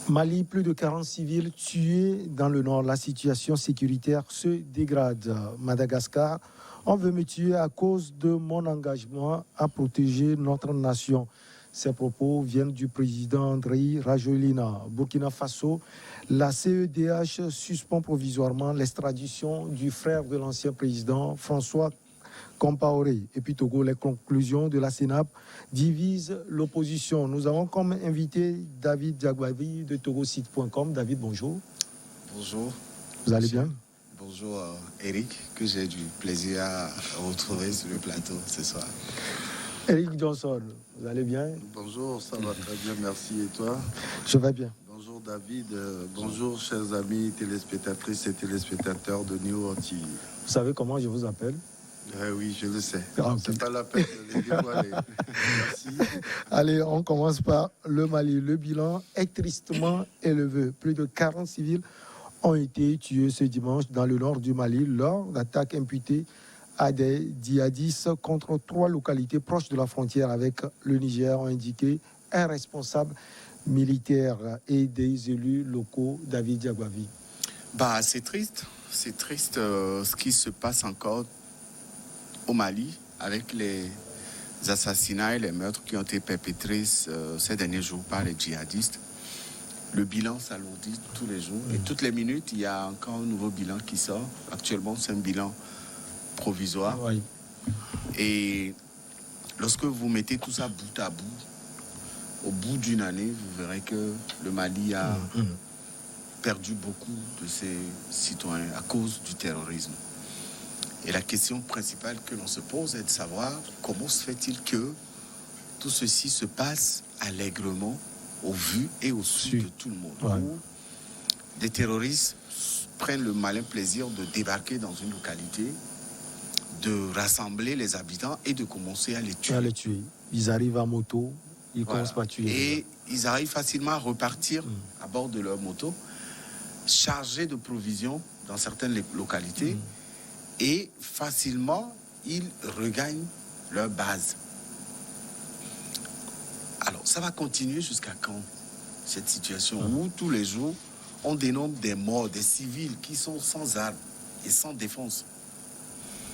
Mali, plus de 40 civils tués dans le nord. La situation sécuritaire se dégrade. Madagascar, on veut me tuer à cause de mon engagement à protéger notre nation. Ces propos viennent du président André Rajoelina. Burkina Faso, la CEDH suspend provisoirement l'extradition du frère de l'ancien président François Compaoré. Et puis Togo, les conclusions de la CENAP divisent l'opposition. Nous avons comme invité David Diagwavi de togosite.com. David, bonjour. Bonjour. Vous allez bien? Bonjour Eric, que j'ai du plaisir à retrouver sur le plateau ce soir. Eric Johnson, vous allez bien? Bonjour, ça va très bien, merci. Et toi? Je vais bien. Bonjour David, bonjour chers amis téléspectatrices et téléspectateurs de New Antilles. Vous savez comment je vous appelle? Oui, je le sais. Okay. C'est pas la peine de les dévoiler. Merci. Allez, on commence par le Mali. Le bilan est tristement élevé. Plus de 40 civils ont été tués ce dimanche dans le nord du Mali lors d'attaques imputées à des djihadistes contre 3 localités proches de la frontière avec le Niger, ont indiqué un responsable militaire et des élus locaux, David Diagwavi. C'est triste ce qui se passe encore au Mali avec les assassinats et les meurtres qui ont été perpétrés ces derniers jours par les djihadistes. Le bilan s'alourdit tous les jours et toutes les minutes, il y a encore un nouveau bilan qui sort. Actuellement, c'est un bilan provisoire. Oui. Et lorsque vous mettez tout ça bout à bout, au bout d'une année, vous verrez que le Mali a perdu beaucoup de ses citoyens à cause du terrorisme. Et la question principale que l'on se pose est de savoir comment se fait-il que tout ceci se passe allègrement au vu et au su de tout le monde. Ouais. Où des terroristes prennent le malin plaisir de débarquer dans une localité, de rassembler les habitants et de commencer à les tuer. Ils arrivent à moto, ils commencent par tuer. Et ils arrivent facilement à repartir à bord de leur moto, chargés de provisions dans certaines localités, et facilement, ils regagnent leur base. Alors, ça va continuer jusqu'à quand, cette situation où tous les jours, on dénombre des morts, des civils qui sont sans armes et sans défense.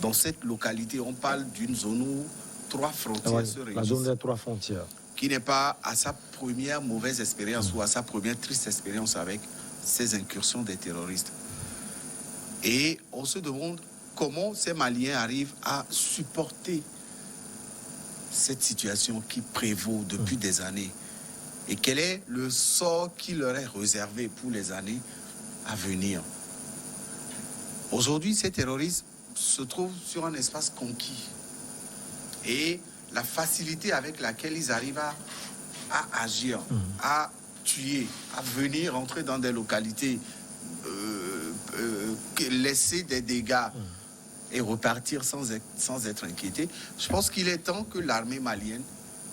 Dans cette localité, on parle d'une zone où 3 frontières se réunissent. La zone des 3 frontières. Qui n'est pas à sa première mauvaise expérience ou à sa première triste expérience avec ces incursions des terroristes. Et on se demande comment ces Maliens arrivent à supporter cette situation qui prévaut depuis des années. Et quel est le sort qui leur est réservé pour les années à venir. Aujourd'hui, ces terroristes se trouvent sur un espace conquis. Et la facilité avec laquelle ils arrivent à agir, à tuer, à venir entrer dans des localités, laisser des dégâts et repartir sans être inquiétés. Je pense qu'il est temps que l'armée malienne,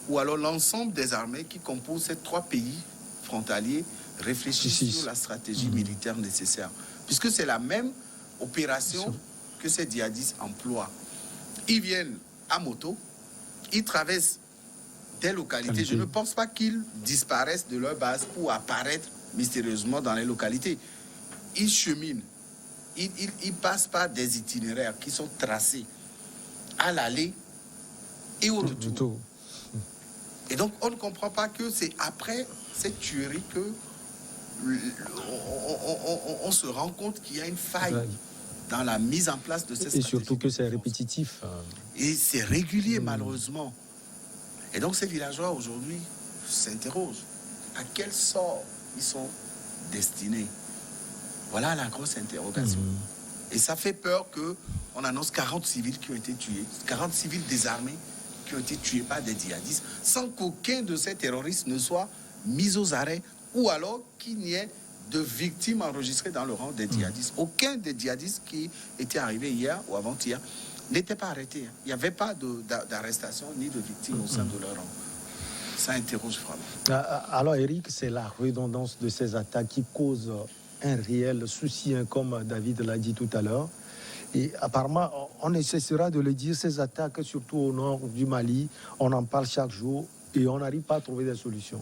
ou alors l'ensemble des armées qui composent ces 3 pays frontaliers, réfléchissent sur la stratégie militaire nécessaire. Puisque c'est la même opération que ces djihadistes emploient. Ils viennent à moto, ils traversent des localités. Je ne pense pas qu'ils disparaissent de leur base pour apparaître mystérieusement dans les localités. Ils cheminent. Ils passent par des itinéraires qui sont tracés à l'aller et au retour. Et donc, on ne comprend pas que c'est après cette tuerie que on se rend compte qu'il y a une faille dans la mise en place de ces stratégies. Et surtout que c'est répétitif. Et c'est régulier, malheureusement. Et donc, ces villageois, aujourd'hui, s'interrogent. À quel sort ils sont destinés? Voilà la grosse interrogation. Et ça fait peur qu'on annonce 40 civils qui ont été tués, 40 civils désarmés qui ont été tués par des djihadistes, sans qu'aucun de ces terroristes ne soit mis aux arrêts, ou alors qu'il n'y ait de victimes enregistrées dans le rang des djihadistes. Aucun des djihadistes qui était arrivé hier ou avant-hier n'était pas arrêté. Il n'y avait pas d'arrestation ni de victimes au sein de leur rang. Ça interroge vraiment. Alors Eric, c'est la redondance de ces attaques qui cause un réel souci, comme David l'a dit tout à l'heure. Et apparemment, on nécessitera de le dire, ces attaques, surtout au nord du Mali, on en parle chaque jour et on n'arrive pas à trouver des solutions.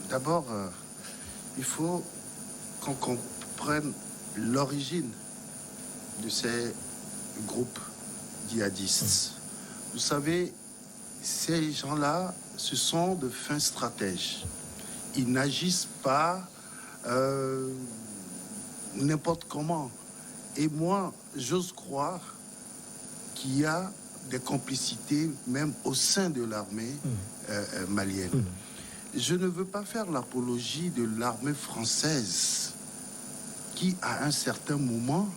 D'abord, il faut qu'on comprenne l'origine de ces groupes djihadistes. Vous savez, ces gens-là, ce sont de fins stratèges. Ils n'agissent pas n'importe comment. Et moi, j'ose croire qu'il y a des complicités même au sein de l'armée malienne. Je ne veux pas faire l'apologie de l'armée française qui, à un certain moment,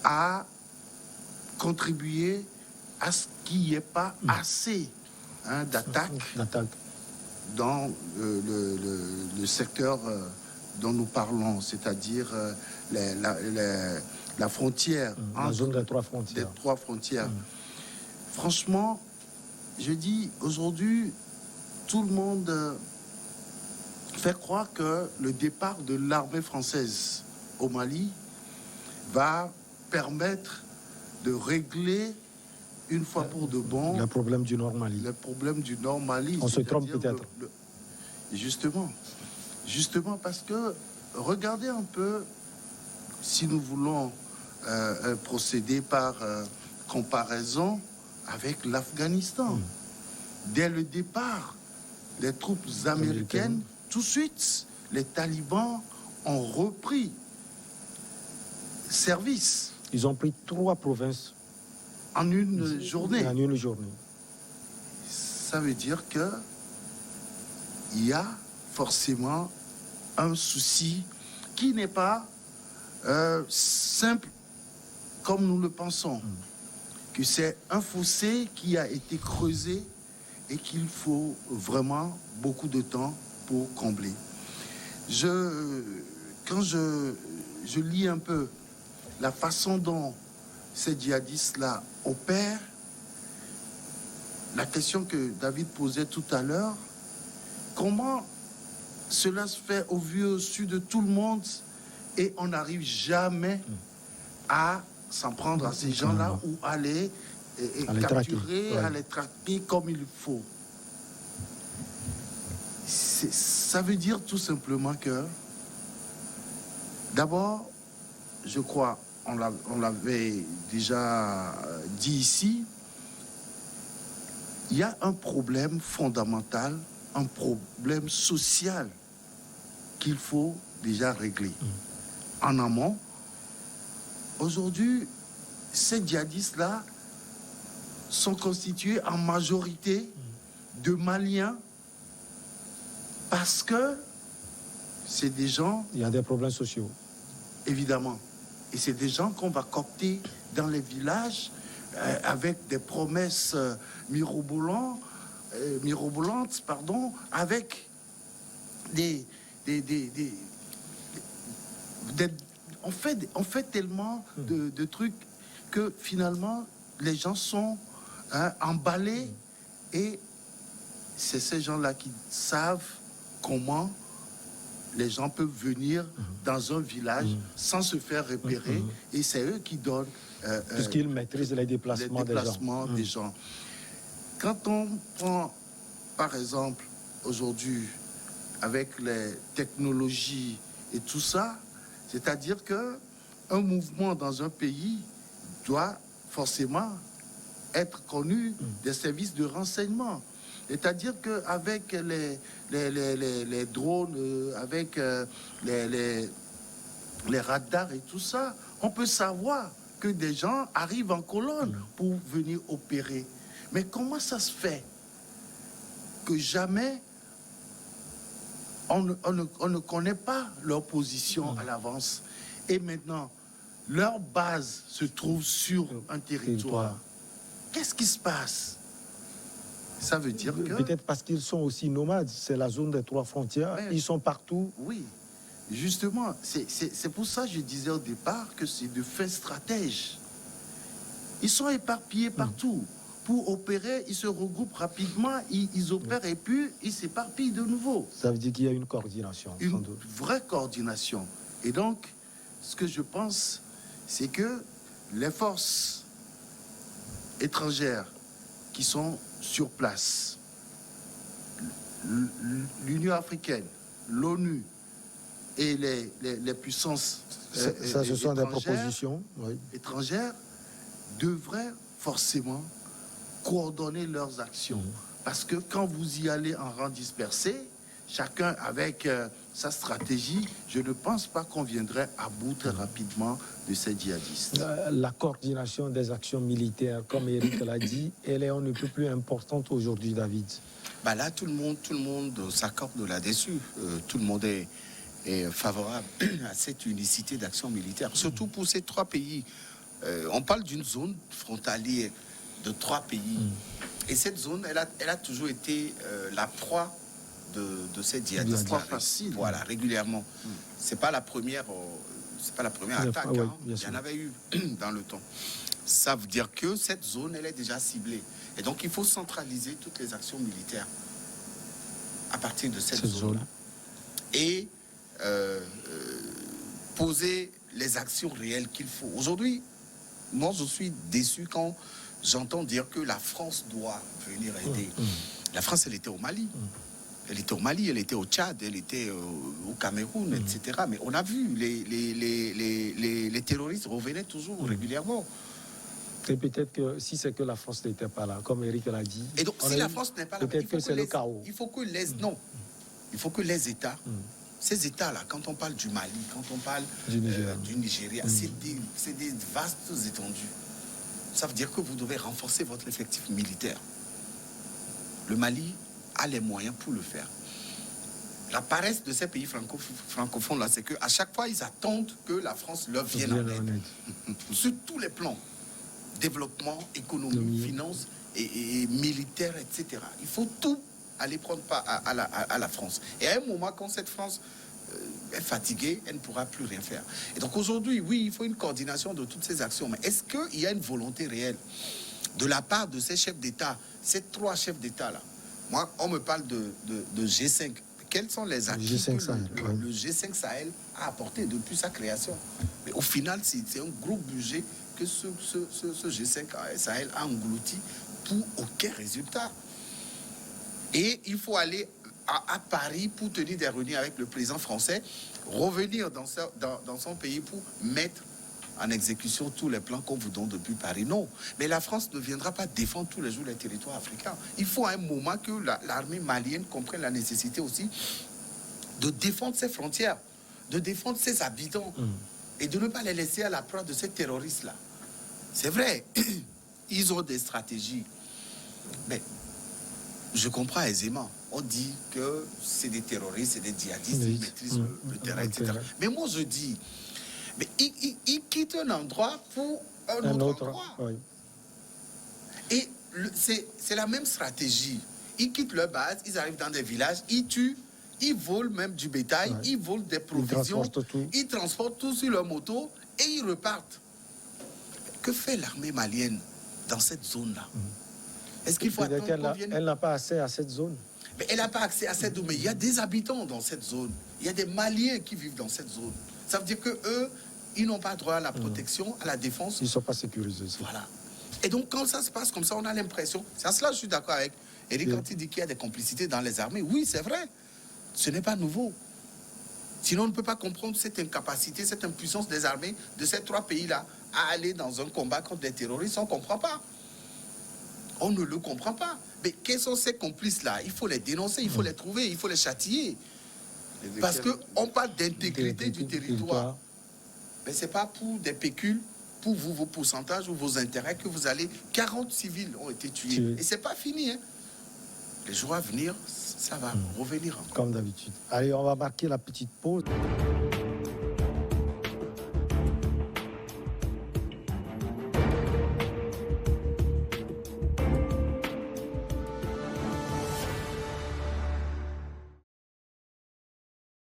a contribué à ce qu'il n'y ait pas assez d'attaques dans le secteur dont nous parlons, c'est-à-dire la frontière. La zone des trois frontières. Des trois frontières. Franchement, je dis aujourd'hui, tout le monde fait croire que le départ de l'armée française au Mali va permettre de régler une fois pour de bon le problème du Nord Mali. Le problème du Nord Mali. On se trompe peut-être. Justement parce que regardez un peu, si nous voulons procéder par comparaison avec l'Afghanistan. Dès le départ des troupes américaines, tout de suite, les talibans ont repris service. Ils ont pris 3 provinces en une journée. En une journée. Ça veut dire que il y a forcément un souci qui n'est pas simple comme nous le pensons. Que c'est un fossé qui a été creusé et qu'il faut vraiment beaucoup de temps pour combler. Quand je lis un peu la façon dont ces djihadistes-là opèrent, la question que David posait tout à l'heure, comment cela se fait au vu au su de tout le monde et on n'arrive jamais à s'en prendre à ces gens-là ou à les capturer, à les traquer comme il faut. Ça veut dire tout simplement que, d'abord, je crois, on l'avait déjà dit ici, il y a un problème fondamental, un problème social qu'il faut déjà régler. En amont, aujourd'hui, ces djihadistes-là sont constitués en majorité de Maliens parce que c'est des gens... Il y a des problèmes sociaux. Évidemment. Et c'est des gens qu'on va coopter dans les villages avec des promesses mirobolantes, avec on fait tellement de trucs que finalement les gens sont emballés et c'est ces gens-là qui savent comment les gens peuvent venir dans un village sans se faire repérer et c'est eux qui donnent puisqu'ils maîtrisent les déplacements des gens. Quand on prend par exemple aujourd'hui avec les technologies et tout ça, c'est-à-dire que un mouvement dans un pays doit forcément être connu des services de renseignement. C'est-à-dire qu'avec les drones, avec les radars et tout ça, on peut savoir que des gens arrivent en colonne pour venir opérer. Mais comment ça se fait que jamais on ne connaît pas leur position à l'avance et maintenant leur base se trouve sur un territoire? Qu'est-ce qui se passe? Ça veut dire que... Peut-être parce qu'ils sont aussi nomades, c'est la zone des 3 frontières, ils sont partout. Oui, justement, c'est pour ça que je disais au départ que c'est de fins stratèges. Ils sont éparpillés partout. Pour opérer, ils se regroupent rapidement, ils opèrent et puis ils s'éparpillent de nouveau. Ça veut dire qu'il y a une coordination. Une vraie coordination. Et donc, ce que je pense, c'est que les forces étrangères qui sont sur place, l'Union africaine, l'ONU et les puissances Ça, ce sont des propositions. Oui. étrangères devraient forcément coordonner leurs actions. Parce que quand vous y allez en rang dispersé, chacun avec sa stratégie, je ne pense pas qu'on viendrait à bout très rapidement de ces djihadistes. La coordination des actions militaires, comme Eric l'a dit, elle est on ne peut plus importante aujourd'hui, David. Bah là, tout le monde s'accorde là-dessus. Tout le monde est favorable à cette unicité d'action militaire, surtout pour ces 3 pays. On parle d'une zone frontalière de 3 pays. Et cette zone, elle a toujours été la proie de ces djihadistes. Facile. Voilà, régulièrement. C'est pas la première attaque. Oui, Hein. bien Il sûr. y en avait eu dans le temps. Ça veut dire que cette zone, elle est déjà ciblée. Et donc, il faut centraliser toutes les actions militaires à partir de cette zone. Et poser les actions réelles qu'il faut. Aujourd'hui, moi, je suis déçu quand j'entends dire que la France doit venir aider. La France, elle était au Mali. Elle était au Mali, elle était au Tchad, elle était au Cameroun, etc. Mais on a vu, les terroristes revenaient toujours régulièrement. Et peut-être que si c'est que la France n'était pas là, comme Eric l'a dit. Et donc, si la France n'est pas là, peut-être que c'est le chaos. Il faut que les États, ces États-là, quand on parle du Mali, quand on parle du Nigeria, c'est des vastes étendues. Ça veut dire que vous devez renforcer votre effectif militaire. Le Mali a les moyens pour le faire. La paresse de ces pays francophones, là, c'est qu'à chaque fois, ils attendent que la France leur vienne en aide. Sur tous les plans. Développement, économie, finance et militaire, etc. Il faut tout aller prendre part à la France. Et à un moment, quand cette France est fatiguée, elle ne pourra plus rien faire. Et donc aujourd'hui, oui, il faut une coordination de toutes ces actions. Mais est-ce qu'il y a une volonté réelle de la part de ces chefs d'État, ces 3 chefs d'État-là? Moi, on me parle de G5. Quels sont les acquis que le G5 Sahel a apporté depuis sa création? Mais au final, c'est un gros budget que ce G5 Sahel a englouti pour aucun résultat. Et il faut aller à Paris pour tenir des réunions avec le président français, revenir dans son pays pour mettre en exécution tous les plans qu'on vous donne depuis Paris. Non, mais la France ne viendra pas défendre tous les jours les territoires africains. Il faut à un moment que l'armée malienne comprenne la nécessité aussi de défendre ses frontières, de défendre ses habitants et de ne pas les laisser à la proie de ces terroristes-là. C'est vrai, ils ont des stratégies, mais je comprends aisément. On dit que c'est des terroristes, c'est des djihadistes, ils maîtrisent le terrain, etc. Mais moi, je dis, mais ils quittent un endroit pour un autre endroit. Oui. Et c'est la même stratégie. Ils quittent leur base, ils arrivent dans des villages, ils tuent, ils volent même du bétail, ils volent des provisions, ils transportent tout sur leur moto et ils repartent. Que fait l'armée malienne dans cette zone-là? Est-ce qu'il faut attendre qu'on vienne? Elle n'a pas accès à cette zone. Mais elle n'a pas accès à cette zone. Mais il y a des habitants dans cette zone. Il y a des Maliens qui vivent dans cette zone. Ça veut dire que eux, ils n'ont pas droit à la protection, à la défense. Ils ne sont pas sécurisés. Voilà. Et donc, quand ça se passe comme ça, on a l'impression... C'est à cela que je suis d'accord avec Eric quand il dit qu'il y a des complicités dans les armées. Oui, c'est vrai. Ce n'est pas nouveau. Sinon, on ne peut pas comprendre cette incapacité, cette impuissance des armées de ces 3 pays-là à aller dans un combat contre des terroristes. On ne comprend pas. On ne le comprend pas. Mais quels sont ces complices-là? Il faut les dénoncer, il faut les trouver, il faut les châtier. Parce qu'on parle d'intégrité du territoire. Mais ce n'est pas pour des pécules, pour vous, vos pourcentages ou vos intérêts que vous allez... 40 civils ont été tués. Et ce n'est pas fini. Hein. Les jours à venir, ça va revenir encore. Comme d'habitude. Allez, on va marquer la petite pause.